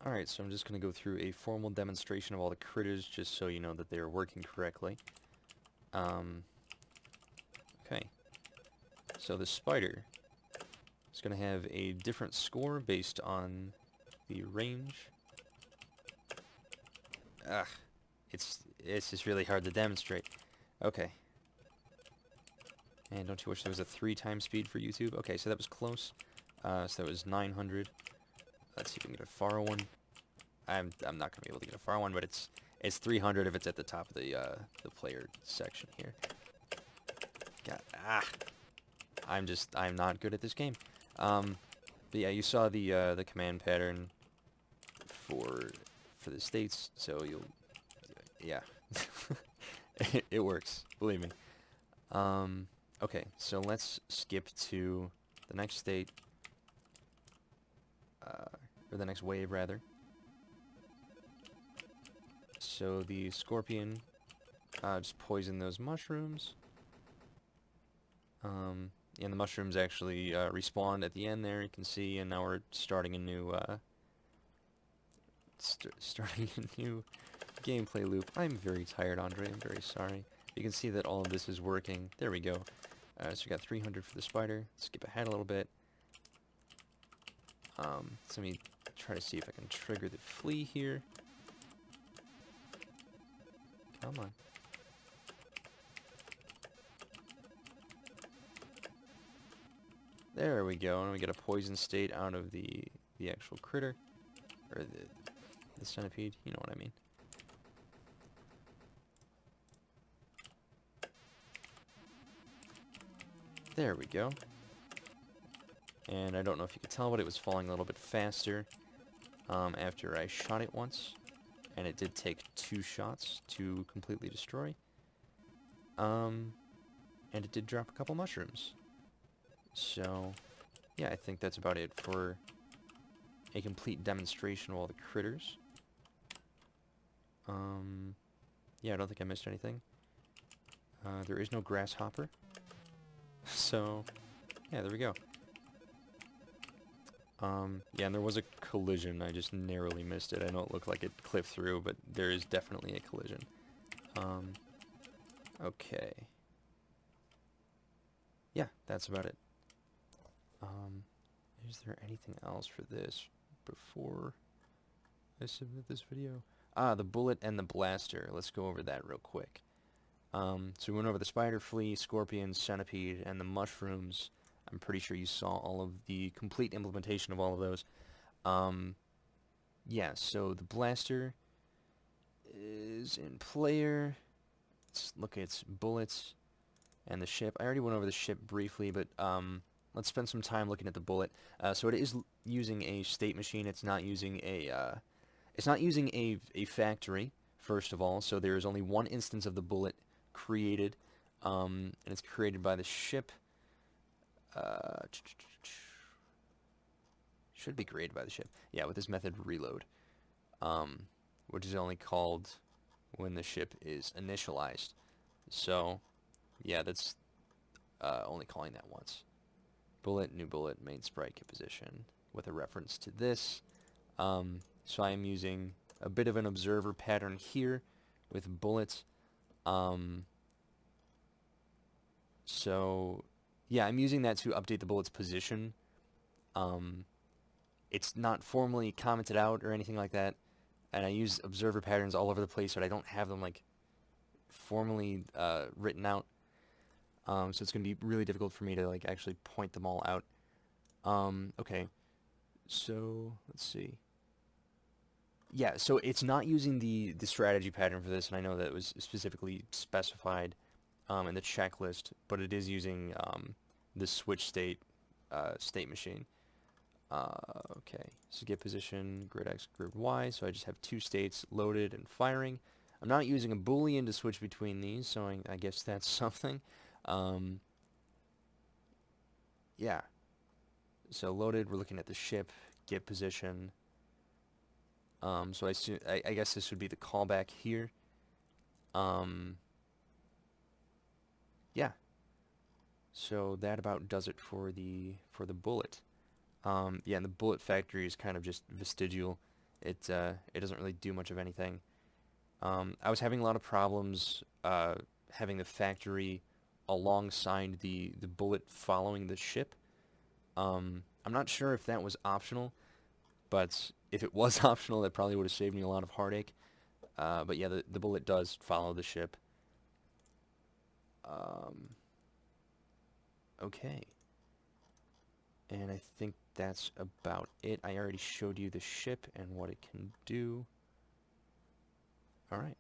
Alright, so I'm just going to go through a formal demonstration of all the critters just so you know that they are working correctly. Okay. So the spider is going to have a different score based on the range. Ugh. It's just really hard to demonstrate. Okay. And don't you wish there was a 3 times speed for YouTube? Okay, so that was close. So that was 900. Let's see if we can get a far one. I'm not gonna be able to get a far one, but it's 300 if it's at the top of the player section here. God, I'm not good at this game. But yeah, you saw the command pattern for the states, so yeah, it works. Believe me. Okay, so let's skip to the next state, or the next wave rather. So the scorpion just poisoned those mushrooms. And the mushrooms actually respawned at the end there, you can see, and now we're starting a new starting a new gameplay loop. I'm very tired, Andre. I'm very sorry. You can see that all of this is working. There we go. So we got 300 for the spider. Skip ahead a little bit. So let me try to see if I can trigger the flea here. Come on. There we go, and we get a poison state out of the actual critter, or the centipede, you know what I mean. There we go. And I don't know if you could tell, but it was falling a little bit faster after I shot it once, and it did take 2 shots to completely destroy. And it did drop a couple mushrooms. So, yeah, I think that's about it for a complete demonstration of all the critters. Yeah, I don't think I missed anything. There is no grasshopper. So, yeah, there we go. Yeah, and there was a collision. I just narrowly missed it. I know it looked like it clipped through, but there is definitely a collision. Okay. Yeah, that's about it. Is there anything else for this before I submit this video? The bullet and the blaster. Let's go over that real quick. So we went over the spider, flea, scorpion, centipede, and the mushrooms. I'm pretty sure you saw all of the complete implementation of all of those. Yeah, so the blaster is in player. Let's look at its bullets and the ship. I already went over the ship briefly, but let's spend some time looking at the bullet. So it is using a state machine. It's not using a factory, first of all. So there is only one instance of the bullet created, and it's created by the ship. Should be created by the ship. Yeah, with this method reload, which is only called when the ship is initialized. So, yeah, that's only calling that once. Bullet, new bullet, main sprite, get position, with a reference to this. So I am using a bit of an observer pattern here with bullets. So, yeah, I'm using that to update the bullet's position. It's not formally commented out or anything like that, and I use observer patterns all over the place, but I don't have them, like, formally written out. So it's going to be really difficult for me to, like, actually point them all out. Okay, so let's see. Yeah, so it's not using the strategy pattern for this, and I know that it was specifically specified in the checklist, but it is using the switch state state machine. Okay, so get position, grid X, grid Y, so I just have 2 states, loaded and firing. I'm not using a boolean to switch between these, so I guess that's something. Yeah, so loaded, we're looking at the ship, get position. So I guess this would be the callback here. Yeah. So that about does it for the bullet. Yeah, and the bullet factory is kind of just vestigial. it doesn't really do much of anything. I was having a lot of problems having the factory alongside the bullet following the ship. I'm not sure if that was optional, but if it was optional, that probably would have saved me a lot of heartache. But yeah, the bullet does follow the ship. Okay. And I think that's about it. I already showed you the ship and what it can do. Alright.